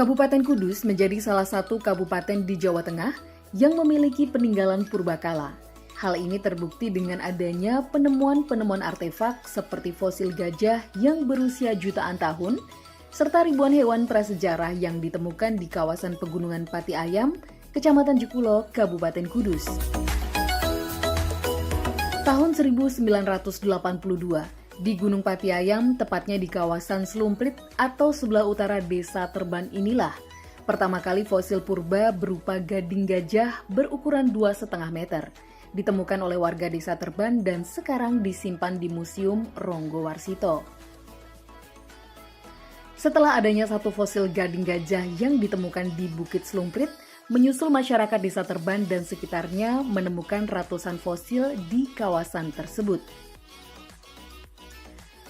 Kabupaten Kudus menjadi salah satu kabupaten di Jawa Tengah yang memiliki peninggalan purbakala. Hal ini terbukti dengan adanya penemuan-penemuan artefak seperti fosil gajah yang berusia jutaan tahun, serta ribuan hewan prasejarah yang ditemukan di kawasan Pegunungan Pati Ayam, Kecamatan Jekulo, Kabupaten Kudus. Tahun 1982, di Gunung Pati Ayam, tepatnya di kawasan Slumprit atau sebelah utara Desa Terban inilah, pertama kali fosil purba berupa gading gajah berukuran 2,5 meter ditemukan oleh warga Desa Terban dan sekarang disimpan di Museum Ronggo Warsito. Setelah adanya satu fosil gading gajah yang ditemukan di Bukit Slumprit, menyusul masyarakat Desa Terban dan sekitarnya menemukan ratusan fosil di kawasan tersebut.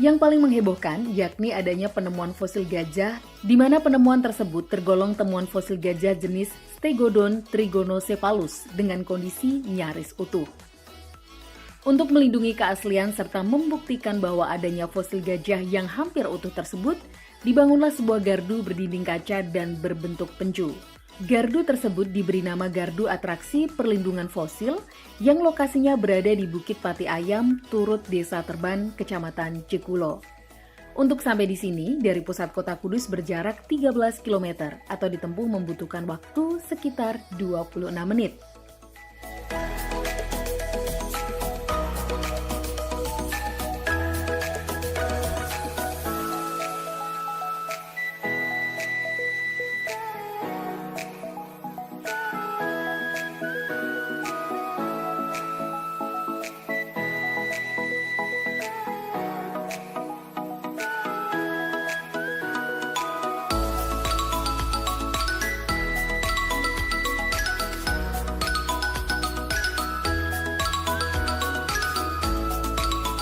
Yang paling menghebohkan yakni adanya penemuan fosil gajah, di mana penemuan tersebut tergolong temuan fosil gajah jenis Stegodon trigonocephalus dengan kondisi nyaris utuh. Untuk melindungi keaslian serta membuktikan bahwa adanya fosil gajah yang hampir utuh tersebut, dibangunlah sebuah gardu berdinding kaca dan berbentuk pencu. Gardu tersebut diberi nama Gardu Atraksi Perlindungan Fosil yang lokasinya berada di Bukit Pati Ayam, Turut Desa Terban, Kecamatan Jekulo. Untuk sampai di sini, dari pusat kota Kudus berjarak 13 km atau ditempuh membutuhkan waktu sekitar 26 menit.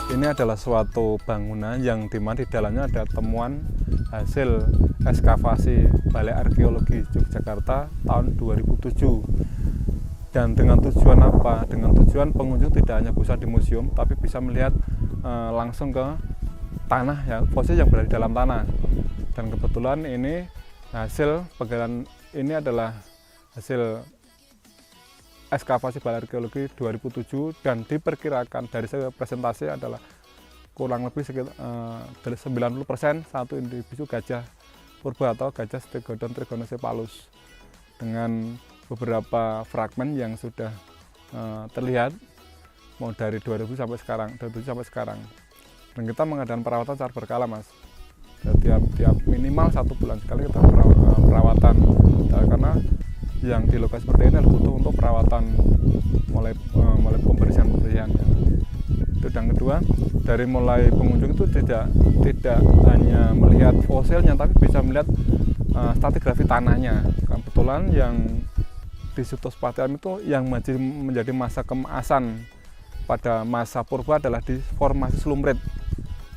Ini adalah suatu bangunan yang dimana di dalamnya ada temuan hasil ekskavasi Balai Arkeologi Yogyakarta tahun 2007. Dan dengan tujuan apa? Dengan tujuan pengunjung tidak hanya bisa di museum, tapi bisa melihat langsung ke tanah, ya, fosil yang berada di dalam tanah. Dan kebetulan ini hasil penggalian ini adalah hasil ekskavasi Balai Arkeologi 2007 dan diperkirakan dari presentasi adalah kurang lebih sekitar 90% satu individu gajah purba atau gajah Stegodon trigonocephalus dengan beberapa fragmen yang sudah terlihat mau dari 2000 sampai sekarang, 2007 sampai sekarang. Dan kita mengadakan perawatan secara berkala, Mas. Tiap minimal 1 bulan sekali kita perawatan karena yang di lokasi seperti ini butuh untuk perawatan mulai pembersihan. Itu dan kedua, dari mulai pengunjung itu tidak hanya melihat fosilnya, tapi bisa melihat stratigrafi tanahnya. Kebetulan yang di situs Pati Ayam itu yang menjadi masa keemasan pada masa purba adalah di formasi Slumprit.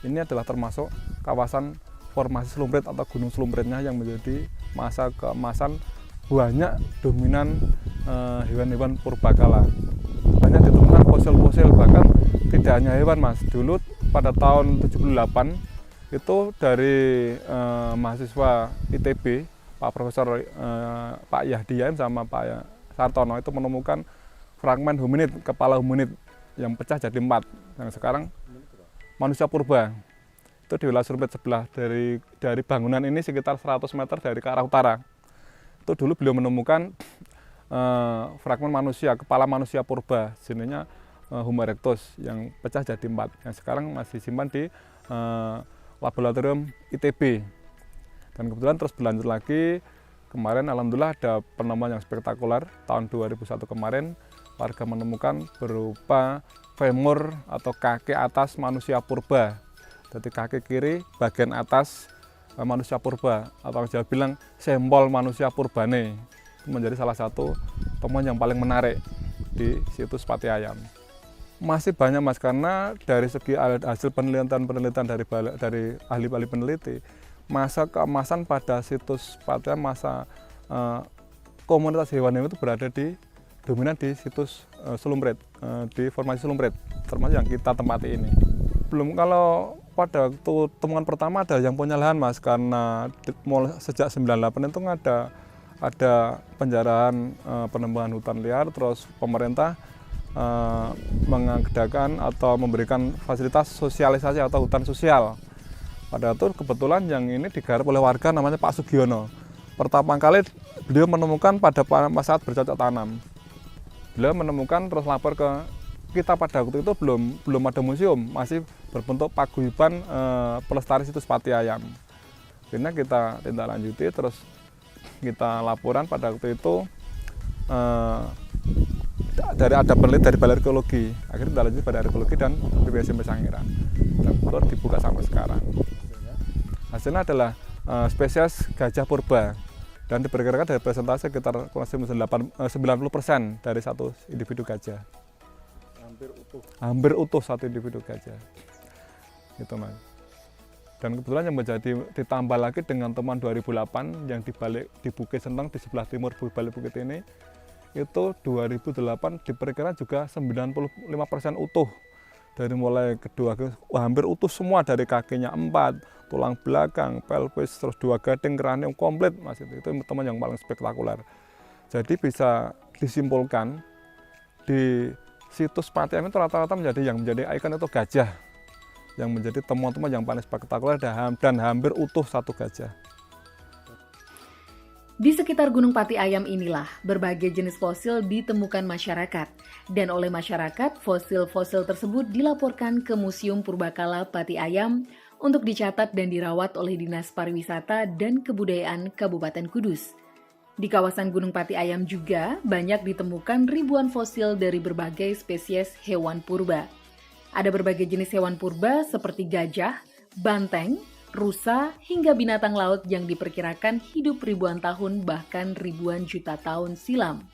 Ini adalah termasuk kawasan formasi Slumprit atau Gunung Slumpritnya yang menjadi masa keemasan banyak dominan hewan-hewan purbakala. Banyak ditemukan fosil-fosil, bahkan tidak hanya hewan, Mas. Dulu pada tahun 78 itu dari mahasiswa ITB, Pak Profesor Pak Yahdian sama Pak Sartono itu menemukan fragmen hominid, kepala hominid yang pecah jadi 4. Yang sekarang manusia purba. Itu di wilayah Slumprit sebelah dari bangunan ini sekitar 100 meter dari ke arah utara. Itu dulu beliau menemukan fragmen manusia, kepala manusia purba, jenisnya Homo erectus yang pecah jadi 4, yang sekarang masih simpan di laboratorium ITB. Dan kebetulan terus berlanjut lagi, kemarin alhamdulillah ada penemuan yang spektakuler, tahun 2001 kemarin warga menemukan berupa femur atau kaki atas manusia purba. Jadi kaki kiri bagian atas manusia purba, atau Jawa bilang sempol manusia purbane. Itu menjadi salah satu temuan yang paling menarik di situs Pati Ayam. Masih banyak, Mas, karena dari segi hasil penelitian dari ahli-ahli peneliti, masa keemasan pada situs Pati Ayam, masa komunitas hewan-hewan itu berada dominan di situs Slumprit, di formasi Slumprit, termasuk yang kita tempati ini. Belum, kalau pada waktu temuan pertama ada yang punya lahan Mas, karena mulai sejak 98 itu ada penjarahan penambangan hutan liar, terus pemerintah mengadakan atau memberikan fasilitas sosialisasi atau hutan sosial. Pada itu kebetulan yang ini digarap oleh warga namanya Pak Sugiono. Pertama kali beliau menemukan pada saat bercocok tanam. Beliau menemukan terus lapor ke kita. Pada waktu itu belum ada museum, masih berbentuk paguyuban pelestari situs Pati Ayam. Akhirnya kita tindak lanjuti, terus kita laporan pada waktu itu ada peneliti dari Balai Arkeologi. Akhirnya tindak lanjuti pada arkeologi dan BPSMP Sangiran. Dan itu dibuka sampai sekarang. Hasilnya adalah spesies gajah purba. Dan diperkirakan dari presentasi sekitar 90% dari satu individu gajah. Hampir utuh satu individu gajah. Gitu Mas. Dan kebetulan yang menjadi ditambah lagi dengan temuan 2008 yang di Bukit Senteng di sebelah timur balik bukit ini, itu 2008 diperkirakan juga 95% utuh. Dari mulai kedua hampir utuh semua, dari kakinya 4, tulang belakang, pelvis, terus 2 gading, kranium komplit Mas. Itu teman yang paling spektakuler. Jadi bisa disimpulkan di situs Pati Ayam itu rata-rata yang menjadi ikon itu gajah, yang menjadi temuan-temuan yang paling spektakuler dan hampir utuh satu gajah. Di sekitar Gunung Pati Ayam inilah berbagai jenis fosil ditemukan masyarakat, dan oleh masyarakat fosil-fosil tersebut dilaporkan ke Museum Purbakala Pati Ayam untuk dicatat dan dirawat oleh Dinas Pariwisata dan Kebudayaan Kabupaten Kudus. Di kawasan Gunung Pati Ayam juga banyak ditemukan ribuan fosil dari berbagai spesies hewan purba. Ada berbagai jenis hewan purba seperti gajah, banteng, rusa, hingga binatang laut yang diperkirakan hidup ribuan tahun bahkan ribuan juta tahun silam.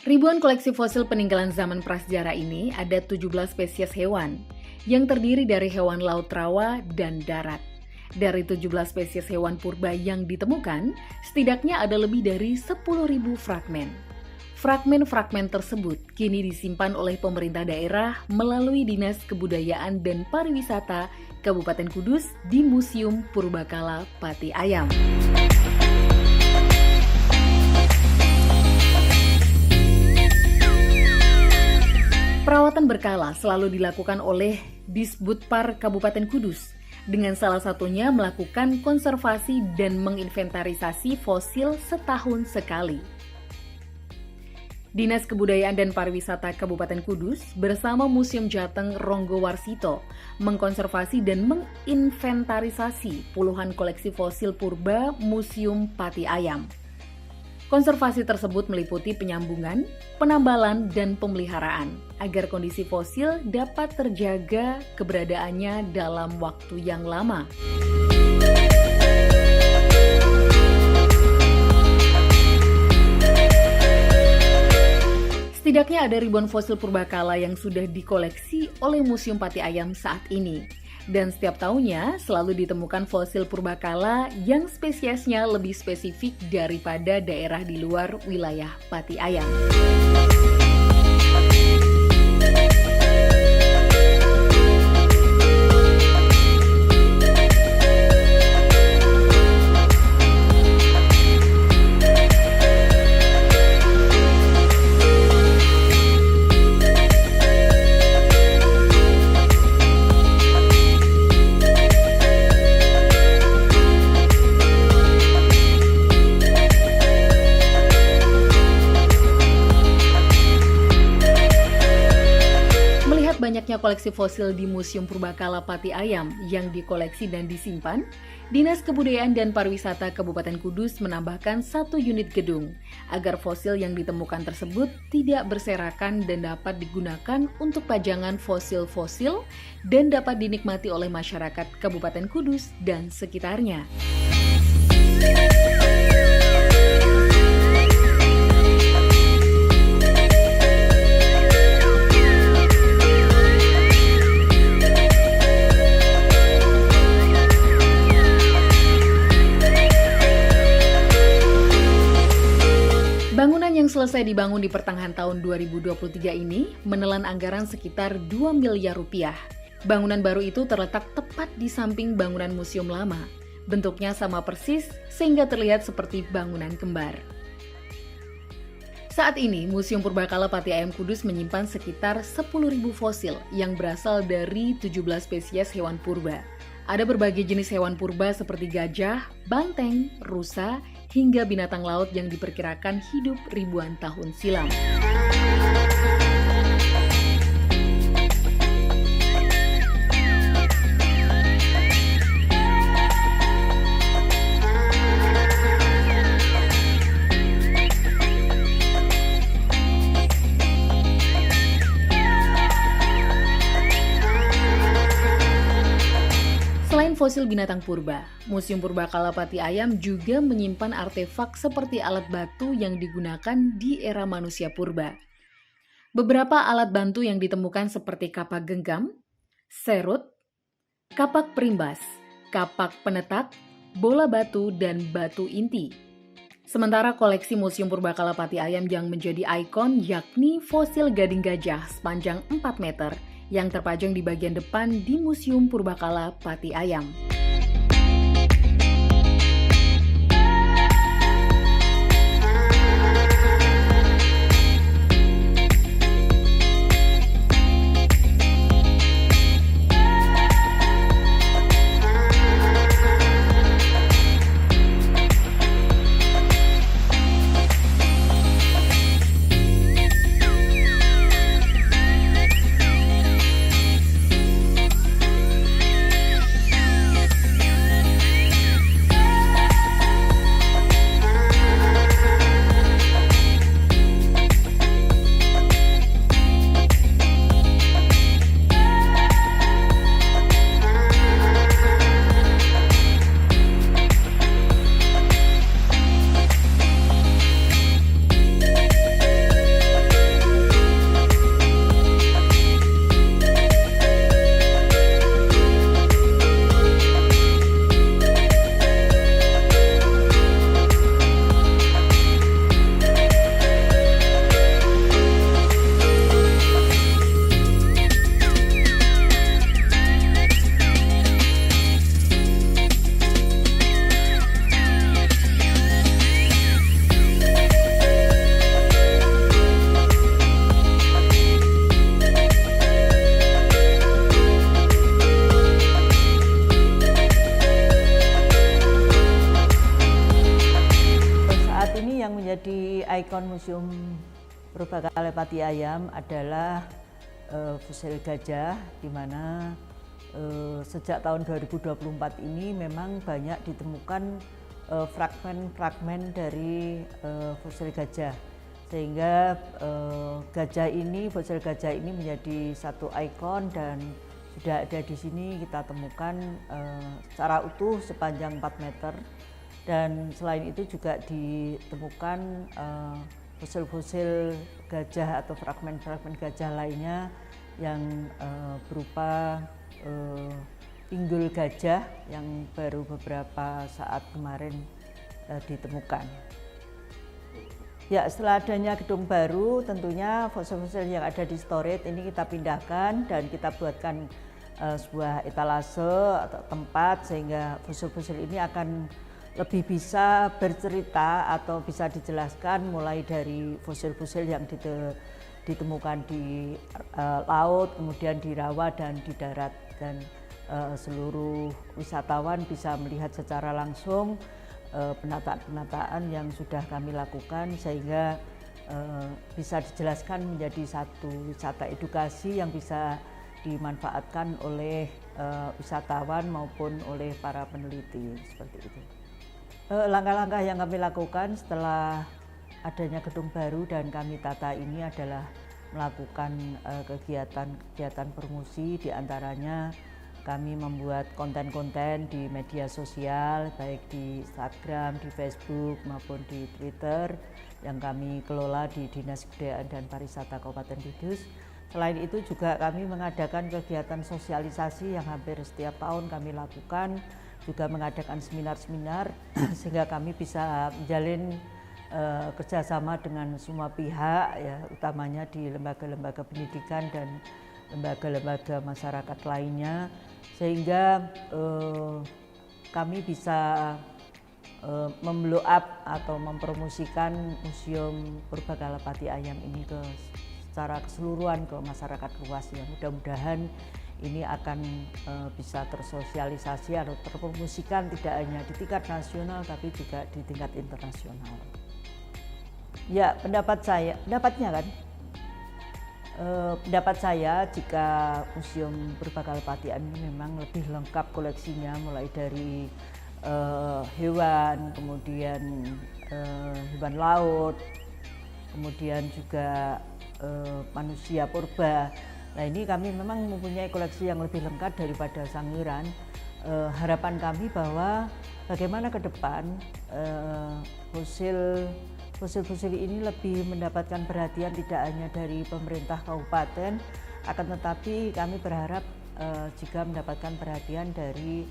Ribuan koleksi fosil peninggalan zaman prasejarah ini ada 17 spesies hewan yang terdiri dari hewan laut rawa dan darat. Dari 17 spesies hewan purba yang ditemukan, setidaknya ada lebih dari 10.000 fragmen. Fragmen-fragmen tersebut kini disimpan oleh pemerintah daerah melalui Dinas Kebudayaan dan Pariwisata Kabupaten Kudus di Museum Purbakala Pati Ayam. Perawatan berkala selalu dilakukan oleh Disbudpar Kabupaten Kudus, dengan salah satunya melakukan konservasi dan menginventarisasi fosil setahun sekali. Dinas Kebudayaan dan Pariwisata Kabupaten Kudus bersama Museum Jateng Ronggo Warsito mengkonservasi dan menginventarisasi puluhan koleksi fosil purba Museum Pati Ayam. Konservasi tersebut meliputi penyambungan, penambalan, dan pemeliharaan agar kondisi fosil dapat terjaga keberadaannya dalam waktu yang lama. Setidaknya ada ribuan fosil purbakala yang sudah dikoleksi oleh Museum Pati Ayam saat ini. Dan setiap tahunnya selalu ditemukan fosil purbakala yang spesiesnya lebih spesifik daripada daerah di luar wilayah Pati Ayam. koleksi fosil di Museum Purbakala Pati Ayam yang dikoleksi dan disimpan, Dinas Kebudayaan dan Pariwisata Kabupaten Kudus menambahkan 1 unit gedung agar fosil yang ditemukan tersebut tidak berserakan dan dapat digunakan untuk pajangan fosil-fosil dan dapat dinikmati oleh masyarakat Kabupaten Kudus dan sekitarnya. Bangunan yang selesai dibangun di pertengahan tahun 2023 ini menelan anggaran sekitar 2 miliar rupiah. Bangunan baru itu terletak tepat di samping bangunan museum lama. Bentuknya sama persis sehingga terlihat seperti bangunan kembar. Saat ini, Museum Purbakala Pati Ayam Kudus menyimpan sekitar 10.000 fosil yang berasal dari 17 spesies hewan purba. Ada berbagai jenis hewan purba seperti gajah, banteng, rusa, hingga binatang laut yang diperkirakan hidup ribuan tahun silam. Selain fosil binatang purba, Museum Purbakala Pati Ayam juga menyimpan artefak seperti alat batu yang digunakan di era manusia purba. Beberapa alat bantu yang ditemukan seperti kapak genggam, serut, kapak perimbas, kapak penetak, bola batu, dan batu inti. Sementara koleksi Museum Purbakala Pati Ayam yang menjadi ikon yakni fosil gading gajah sepanjang 4 meter yang terpajang di bagian depan di Museum Purbakala Pati Ayam. Ikon Museum Purbakala Pati Ayam adalah fosil gajah, di mana sejak tahun 2024 ini memang banyak ditemukan fragmen-fragmen dari fosil gajah, sehingga fosil gajah ini menjadi satu ikon dan sudah ada di sini kita temukan secara utuh sepanjang 4 meter. Dan selain itu juga ditemukan fosil-fosil gajah atau fragmen-fragmen gajah lainnya yang berupa pinggul gajah yang baru beberapa saat kemarin ditemukan. Ya, setelah adanya gedung baru, tentunya fosil-fosil yang ada di storage ini kita pindahkan dan kita buatkan sebuah etalase atau tempat sehingga fosil-fosil ini akan lebih bisa bercerita atau bisa dijelaskan mulai dari fosil-fosil yang ditemukan di laut, kemudian di rawa dan di darat, dan seluruh wisatawan bisa melihat secara langsung penataan-penataan yang sudah kami lakukan sehingga bisa dijelaskan menjadi satu wisata edukasi yang bisa dimanfaatkan oleh wisatawan maupun oleh para peneliti seperti itu. Langkah-langkah yang kami lakukan setelah adanya gedung baru dan kami tata ini adalah melakukan kegiatan promosi, diantaranya kami membuat konten-konten di media sosial, baik di Instagram, di Facebook maupun di Twitter yang kami kelola di Dinas Kebudayaan dan Pariwisata Kabupaten Kudus. Selain itu juga kami mengadakan kegiatan sosialisasi yang hampir setiap tahun kami lakukan, juga mengadakan seminar-seminar sehingga kami bisa menjalin kerjasama dengan semua pihak, ya, utamanya di lembaga-lembaga pendidikan dan lembaga-lembaga masyarakat lainnya, sehingga kami bisa memblow up atau mempromosikan Museum Purbakala Pati Ayam ini secara keseluruhan ke masyarakat luas. Ya, mudah-mudahan ini akan bisa tersosialisasi atau terpromosikan tidak hanya di tingkat nasional tapi juga di tingkat internasional. Ya, pendapat saya jika Museum Purbakala Pati Ayam ini memang lebih lengkap koleksinya, mulai dari hewan, kemudian hewan laut, kemudian juga manusia purba. Nah, ini kami memang mempunyai koleksi yang lebih lengkap daripada Sangiran. Harapan kami bahwa bagaimana ke depan fosil ini lebih mendapatkan perhatian tidak hanya dari pemerintah kabupaten, akan tetapi kami berharap jika mendapatkan perhatian dari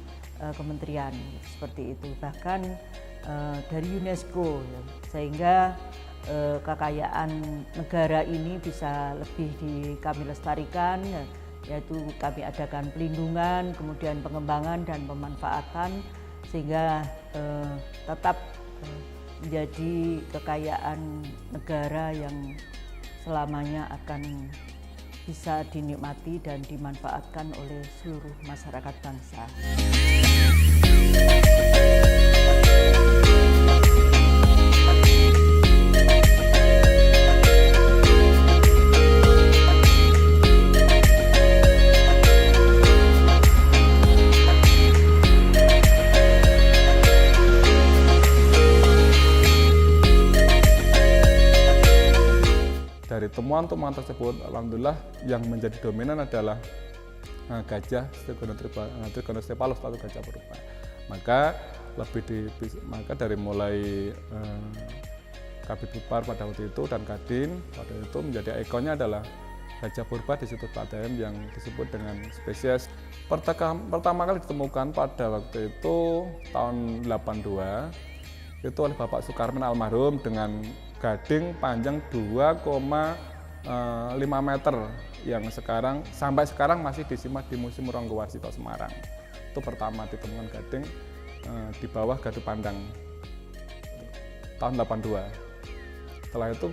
kementerian seperti itu, bahkan dari UNESCO, ya, sehingga kekayaan negara ini bisa lebih kami lestarikan, yaitu kami adakan pelindungan, kemudian pengembangan dan pemanfaatan sehingga tetap menjadi kekayaan negara yang selamanya akan bisa dinikmati dan dimanfaatkan oleh seluruh masyarakat bangsa. Dari temuan-temuan tersebut, alhamdulillah yang menjadi dominan adalah gajah Trigonocephalus atau gajah purba. Maka dari mulai Kabid Budpar pada waktu itu dan Kadin pada itu menjadi ikonnya adalah gajah purba di situ Pati Ayam yang disebut dengan spesies pertama kali ditemukan pada waktu itu tahun 82 itu oleh Bapak Sukarmin almarhum dengan gading panjang 2,5 meter yang sampai sekarang masih disimpan di Museum Ronggowarsito Semarang. Itu pertama ditemukan gading di bawah Gadu Pandang tahun 82. Setelah itu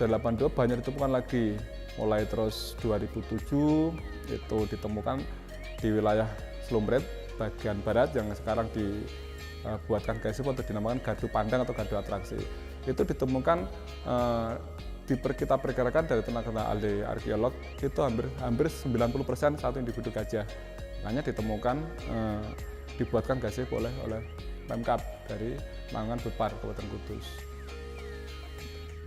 dari 82 banyak ditemukan lagi, mulai terus 2007 itu ditemukan di wilayah Slumpret bagian barat yang sekarang dibuatkan GSIP untuk dinamakan Gadu Pandang atau Gadu Atraksi. Itu ditemukan kita perkirakan dari tenaga ahli arkeolog itu hampir 90% satu individu gajah. Makanya ditemukan dibuatkan GSIP oleh Pemkab dari Mangungan Budpar Kabupaten Kudus.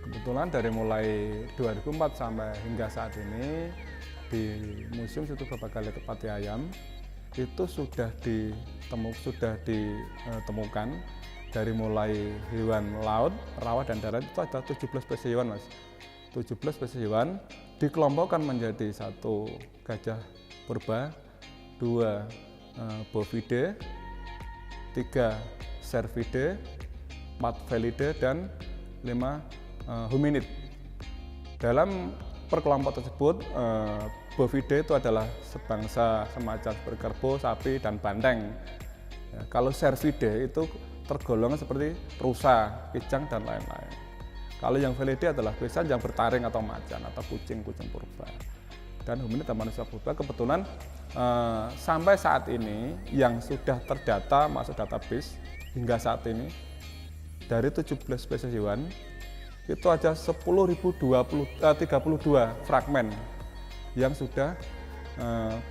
Kebetulan dari mulai 2004 sampai hingga saat ini di Museum Situs Purbakala Pati Ayam itu sudah ditemukan dari mulai hewan laut, rawa dan darat itu ada 17 spesies hewan, Mas. 17 spesies hewan dikelompokkan menjadi 1 gajah purba, 2 bovide, 3 cervide, 4 felide dan 5 hominid. Dalam perkelompok tersebut bovide itu adalah sebangsa semacam seperti kerbau, sapi dan banteng. Ya, kalau cervide itu tergolong seperti rusa, kijang dan lain-lain. Kalau yang felide adalah biasanya yang bertaring atau macan atau kucing purba. Dan hominid dan manusia purba kebetulan sampai saat ini yang sudah terdata masuk database hingga saat ini dari 17 spesies hewan itu ada 10.032 fragmen yang sudah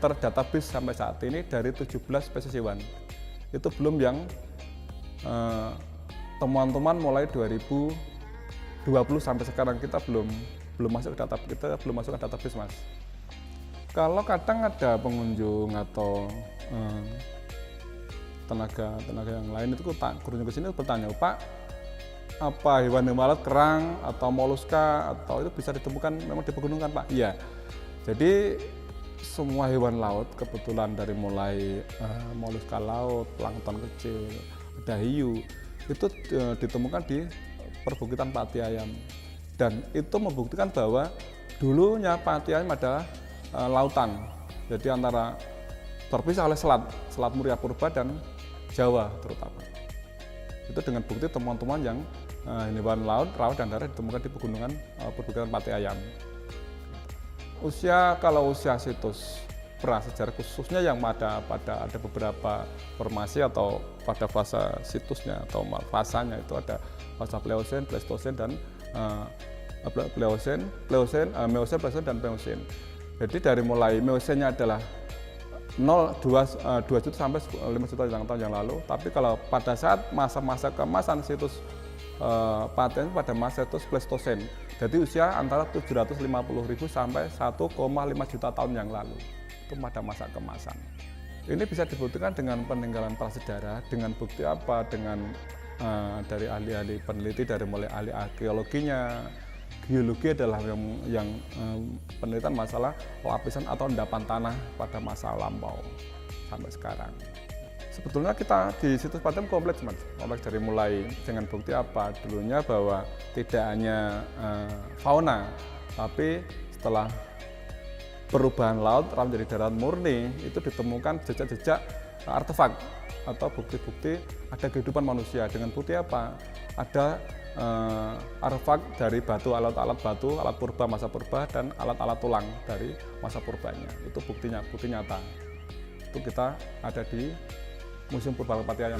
terdatabase sampai saat ini dari 17 spesies hewan. Itu belum yang temuan-temuan mulai 2020 sampai sekarang kita belum masuk ke database, Mas. Kalau kadang ada pengunjung atau tenaga yang lain itu kunjung ke sini bertanya, Pak, apa hewan laut kerang atau moluska atau itu bisa ditemukan memang di pegunungan, Pak? Iya. Jadi semua hewan laut kebetulan dari mulai moluska laut, plankton kecil, ada hiu, itu ditemukan di perbukitan Pati Ayam. Dan itu membuktikan bahwa dulunya Pati Ayam adalah lautan. Jadi antara terpisah oleh Selat Muria Purba dan Jawa terutama. Itu dengan bukti temuan-temuan yang hewan laut, rawa dan darat ditemukan di pegunungan perbukitan Pati Ayam. Kalau usia situs prasejarah khususnya yang ada beberapa formasi atau pada fase situsnya atau fasanya itu ada fase Pleosen, Pleistosen dan Meosen, dan Pliocene. Jadi dari mulai Meosennya adalah 2 juta sampai 5 juta tahun yang lalu. Tapi kalau pada saat masa-masa keemasan situs Pati Ayam pada masa situs Pleistosen, jadi usia antara 750.000 sampai 1,5 juta tahun yang lalu. Itu pada masa keemasan. Ini bisa dibuktikan dengan peninggalan prasejarah, dengan bukti apa? Dengan dari ahli-ahli peneliti, dari mulai ahli arkeologinya. Geologi adalah yang penelitian masalah lapisan atau endapan tanah pada masa lampau sampai sekarang. Sebetulnya kita di situs Pati Ayam kompleks, Mas. Kompleks dari mulai dengan bukti apa? Dulunya bahwa tidak hanya fauna, tapi setelah perubahan laut menjadi darat murni, itu ditemukan jejak-jejak artefak atau bukti-bukti ada kehidupan manusia. Dengan bukti apa? Ada artefak dari batu, alat batu, alat purba masa purba dan alat-alat tulang dari masa purbanya. Itu bukti nyata. Itu kita ada di Museum Purbakala Pati Ayam.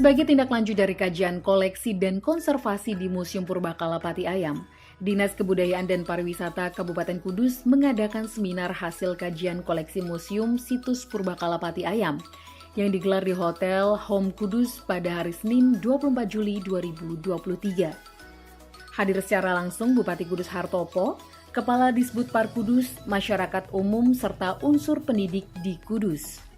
Sebagai tindak lanjut dari kajian koleksi dan konservasi di Museum Purbakala Pati Ayam, Dinas Kebudayaan dan Pariwisata Kabupaten Kudus mengadakan seminar hasil kajian koleksi Museum Situs Purbakala Pati Ayam yang digelar di Hotel Home Kudus pada hari Senin 24 Juli 2023. Hadir secara langsung Bupati Kudus Hartopo, Kepala Disbudpar Kudus, masyarakat umum, serta unsur pendidik di Kudus.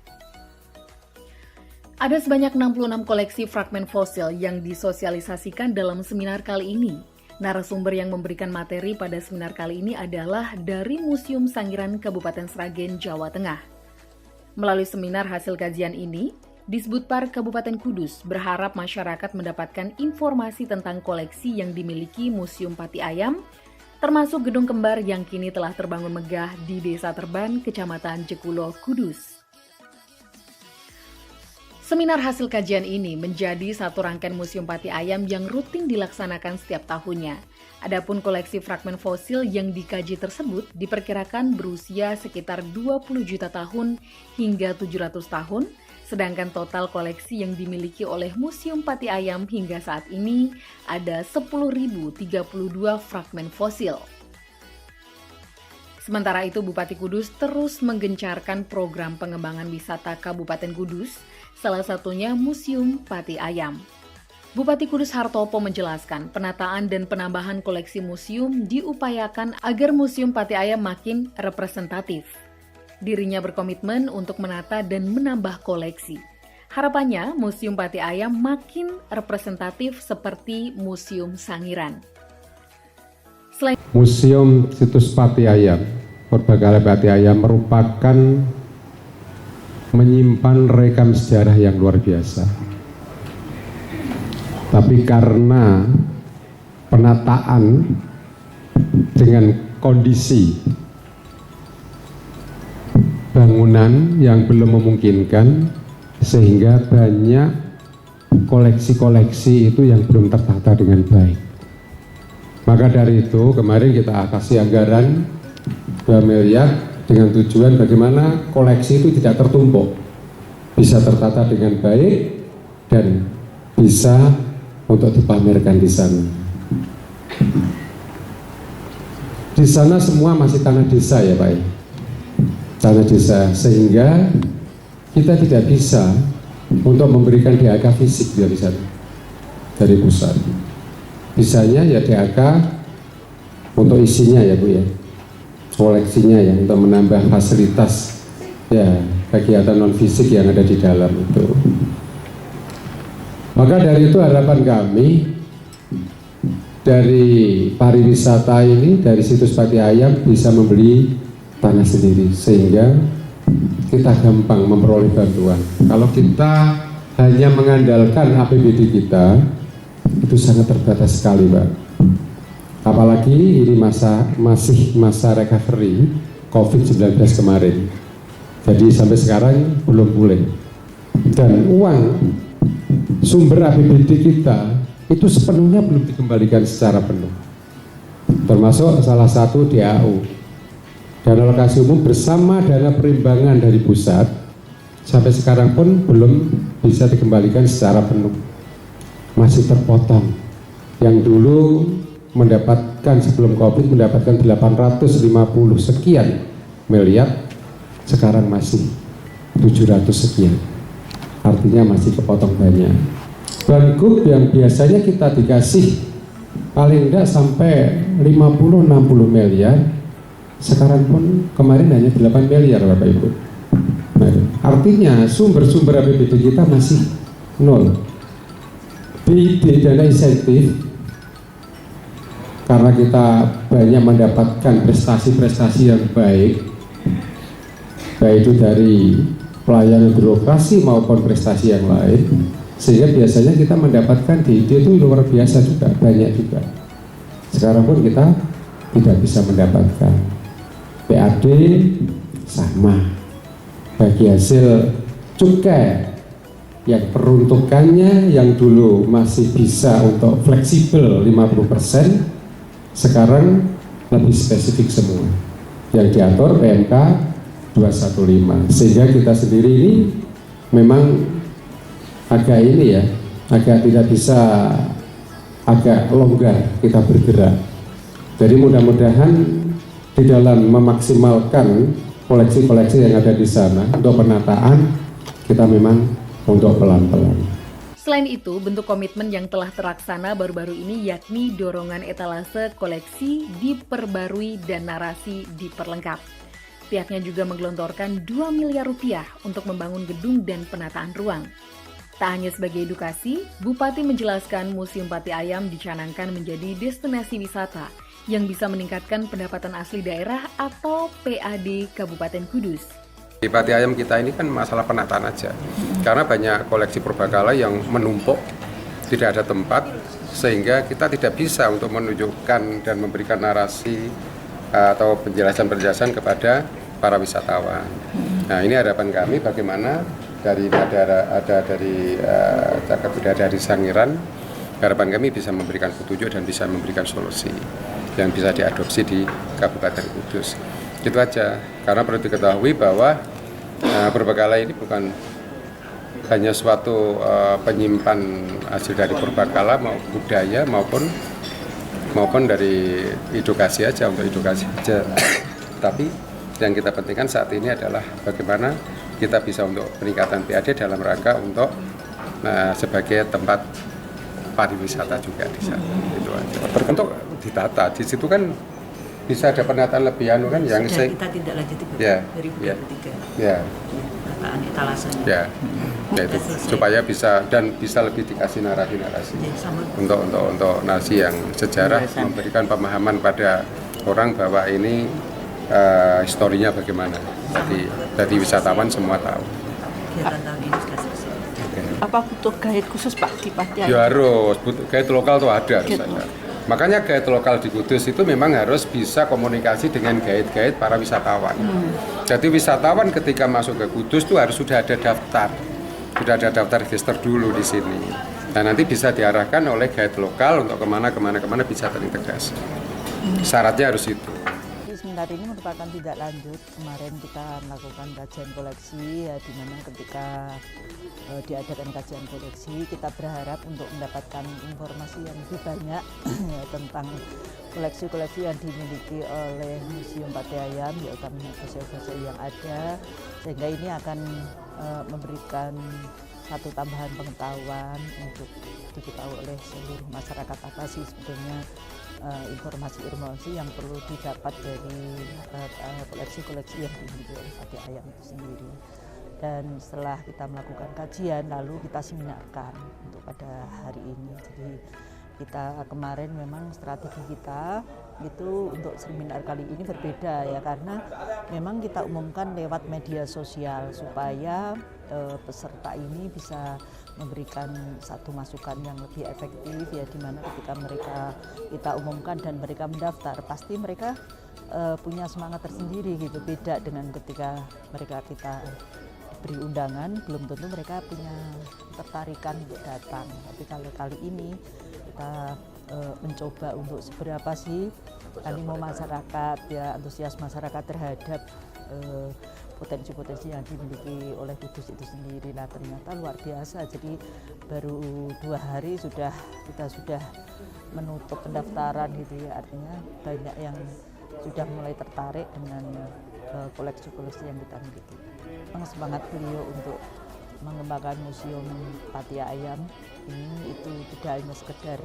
Ada sebanyak 66 koleksi fragmen fosil yang disosialisasikan dalam seminar kali ini. Narasumber yang memberikan materi pada seminar kali ini adalah dari Museum Sangiran Kabupaten Sragen, Jawa Tengah. Melalui seminar hasil kajian ini, Disbudpar Kabupaten Kudus berharap masyarakat mendapatkan informasi tentang koleksi yang dimiliki Museum Pati Ayam, termasuk gedung kembar yang kini telah terbangun megah di Desa Terban, Kecamatan Jekulo, Kudus. Seminar hasil kajian ini menjadi satu rangkaian Museum Pati Ayam yang rutin dilaksanakan setiap tahunnya. Adapun koleksi fragmen fosil yang dikaji tersebut diperkirakan berusia sekitar 20 juta tahun hingga 700 tahun, sedangkan total koleksi yang dimiliki oleh Museum Pati Ayam hingga saat ini ada 10.032 fragmen fosil. Sementara itu, Bupati Kudus terus menggencarkan program pengembangan wisata Kabupaten Kudus, salah satunya Museum Pati Ayam. Bupati Kudus Hartopo menjelaskan penataan dan penambahan koleksi museum diupayakan agar Museum Pati Ayam makin representatif. Dirinya berkomitmen untuk menata dan menambah koleksi. Harapannya, Museum Pati Ayam makin representatif seperti Museum Sangiran. Museum Situs Pati Ayam, Purbakala Pati Ayam merupakan menyimpan rekam sejarah yang luar biasa. Tapi karena penataan dengan kondisi bangunan yang belum memungkinkan, sehingga banyak koleksi-koleksi itu yang belum tertata dengan baik. Maka dari itu kemarin kita kasih anggaran 2 miliar dengan tujuan bagaimana koleksi itu tidak tertumpuk, bisa tertata dengan baik dan bisa untuk dipamerkan di sana. Di sana semua masih tanah desa ya Pak, tanah desa, sehingga kita tidak bisa untuk memberikan DAK fisik dari sana, dari pusat. Bisanya ya DAK untuk isinya ya Bu ya, koleksinya ya, untuk menambah fasilitas ya kegiatan non fisik yang ada di dalam itu. Maka dari itu harapan kami dari pariwisata ini, dari Situs Pati Ayam bisa membeli tanah sendiri sehingga kita gampang memperoleh bantuan. Kalau kita hanya mengandalkan APBD kita, itu sangat terbatas sekali Pak. Apalagi ini masih masa recovery COVID-19 kemarin. Jadi sampai sekarang belum pulih. Dan uang sumber APBD kita itu sepenuhnya belum dikembalikan secara penuh. Termasuk salah satu DAU. Dana alokasi umum bersama dana perimbangan dari pusat sampai sekarang pun belum bisa dikembalikan secara penuh, masih terpotong. Yang dulu mendapatkan sebelum COVID mendapatkan 850 sekian miliar, sekarang masih 700 sekian, artinya masih kepotong banyak. Bangup yang biasanya kita dikasih paling tidak sampai 50-60 miliar, sekarang pun kemarin hanya 8 miliar Bapak Ibu. Nah, artinya sumber-sumber APBD kita masih nol. BID dana insentif, karena kita banyak mendapatkan prestasi-prestasi yang baik, baik itu dari pelayanan birokrasi maupun prestasi yang lain, sehingga biasanya kita mendapatkan BID itu luar biasa juga, banyak juga. Sekarang pun kita tidak bisa mendapatkan. PAD sama, bagi hasil cukai yang peruntukannya yang dulu masih bisa untuk fleksibel 50%, sekarang lebih spesifik semua yang diatur PMK 215, sehingga kita sendiri ini memang agak ini ya, agak tidak bisa, agak longgar kita bergerak. Jadi mudah-mudahan di dalam memaksimalkan koleksi-koleksi yang ada di sana untuk penataan, kita memang untuk pelan-pelan. Selain itu, bentuk komitmen yang telah terlaksana baru-baru ini yakni dorongan etalase koleksi diperbarui dan narasi diperlengkap. Pihaknya juga menggelontorkan 2 miliar rupiah untuk membangun gedung dan penataan ruang. Tak hanya sebagai edukasi, Bupati menjelaskan Museum Pati Ayam dicanangkan menjadi destinasi wisata yang bisa meningkatkan pendapatan asli daerah atau PAD Kabupaten Kudus. Di Pati Ayam kita ini kan masalah penataan aja, karena banyak koleksi purbakala yang menumpuk, tidak ada tempat, sehingga kita tidak bisa untuk menunjukkan dan memberikan narasi atau penjelasan-penjelasan kepada para wisatawan. Nah, ini harapan kami bagaimana dari Cagar Budaya dari Sangiran, harapan kami bisa memberikan petunjuk dan bisa memberikan solusi yang bisa diadopsi di Kabupaten Kudus. Itu aja, karena perlu diketahui bahwa purbakala ini bukan hanya suatu penyimpan hasil dari purbakala budaya maupun dari edukasi aja, untuk edukasi aja. Tapi yang kita pentingkan saat ini adalah bagaimana kita bisa untuk peningkatan PAD dalam rangka untuk sebagai tempat pariwisata juga di sana. Itu aja. Untuk ditata di situ kan bisa ada penataan lebih kan yang kita tidak lanjut itu ya, 2023. Ya. pembukaan etalasenya. Ya, itu supaya bisa lebih dikasih narasi-narasi untuk narasi yang sejarah, memberikan pemahaman pada orang bahwa ini historinya bagaimana. Jadi wisatawan semua tahu. Kegiatan tahun ini sudah selesai. Apa butuh guide khusus Pak di Pati Ayam? Ya harus, guide lokal tuh ada harus ada. Makanya guide lokal di Kudus itu memang harus bisa komunikasi dengan guide-guide para wisatawan. Jadi wisatawan ketika masuk ke Kudus tuh harus sudah ada daftar register dulu di sini. Dan nanti bisa diarahkan oleh guide lokal untuk kemana bisa terintegrasi. Syaratnya harus itu. Seminar ini merupakan tindak lanjut. Kemarin kita melakukan kajian koleksi, ya, di mana ketika diadakan kajian koleksi, kita berharap untuk mendapatkan informasi yang lebih banyak ya, tentang koleksi-koleksi yang dimiliki oleh Museum Pati Ayam, ya, utamanya fosil-fosil yang ada, sehingga ini akan memberikan satu tambahan pengetahuan untuk diketahui oleh seluruh masyarakat apa sih sebetulnya informasi yang perlu didapat dari koleksi-koleksi yang dimiliki oleh Pati Ayam itu sendiri. Dan setelah kita melakukan kajian, lalu kita seminarkan untuk pada hari ini. Jadi kita kemarin memang strategi kita itu untuk seminar kali ini berbeda ya, karena memang kita umumkan lewat media sosial supaya peserta ini bisa memberikan satu masukan yang lebih efektif ya, dimana ketika kita umumkan dan mereka mendaftar, pasti mereka punya semangat tersendiri gitu, beda dengan ketika kita beri undangan, belum tentu mereka punya ketertarikan untuk datang. Tapi kalau kali ini kita mencoba untuk seberapa sih animo masyarakat, ya, antusias masyarakat terhadap potensi-potensi yang dimiliki oleh Kudus itu sendiri. Nah, ternyata luar biasa. Jadi baru 2 hari kita sudah menutup pendaftaran gitu ya. Artinya banyak yang sudah mulai tertarik dengan koleksi-koleksi yang kita miliki. Semangat beliau untuk mengembangkan Museum Pati Ayam ini itu tidak hanya sekedar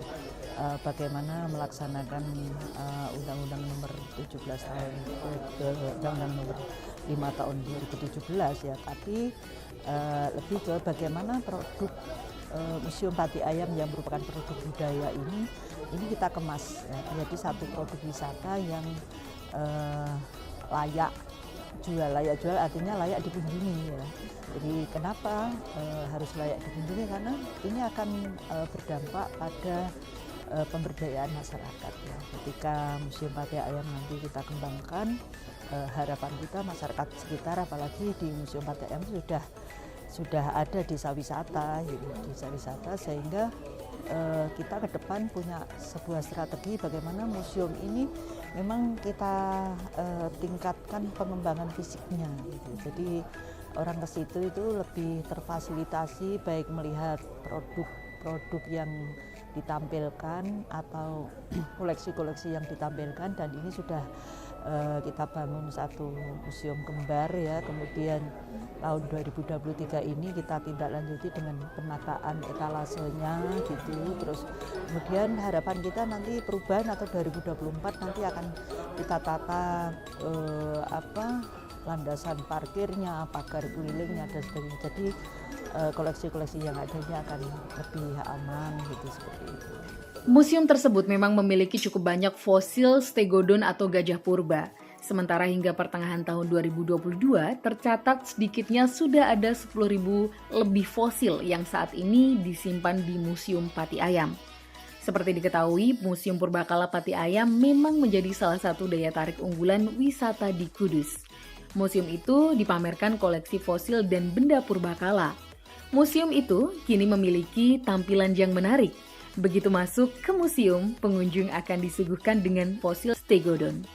bagaimana melaksanakan Undang-Undang Nomor 17 tahun Undang-Undang Nomor 5 tahun 2017 ya, tapi lebih ke bagaimana produk Museum Pati Ayam yang merupakan produk budaya ini kita kemas ya, menjadi satu produk wisata yang layak jual artinya layak dikunjungi ya. Jadi kenapa harus layak dikunjungi, karena ini akan berdampak pada pemberdayaan masyarakat ya. Ketika Museum Pati Ayam nanti kita kembangkan, harapan kita masyarakat sekitar, apalagi di Museum Pati Ayam sudah ada desa wisata sehingga kita ke depan punya sebuah strategi bagaimana museum ini memang kita tingkatkan pengembangan fisiknya gitu. Jadi orang ke situ itu lebih terfasilitasi, baik melihat produk yang ditampilkan atau koleksi-koleksi yang ditampilkan, dan ini sudah kita bangun satu museum kembar ya. Kemudian tahun 2023 ini kita tindak lanjuti dengan penataan etalasenya gitu. Terus kemudian harapan kita nanti perubahan atau 2024 nanti akan kita tata landasan parkirnya, pagar kelilingnya dan sebagainya. Jadi koleksi-koleksi yang ada ini akan lebih aman gitu, seperti itu. Museum tersebut memang memiliki cukup banyak fosil stegodon atau gajah purba. Sementara hingga pertengahan tahun 2022 tercatat sedikitnya sudah ada 10.000 lebih fosil yang saat ini disimpan di Museum Pati Ayam. Seperti diketahui, Museum Purbakala Pati Ayam memang menjadi salah satu daya tarik unggulan wisata di Kudus. Museum itu dipamerkan koleksi fosil dan benda purbakala. Museum itu kini memiliki tampilan yang menarik. Begitu masuk ke museum, pengunjung akan disuguhkan dengan fosil stegodon.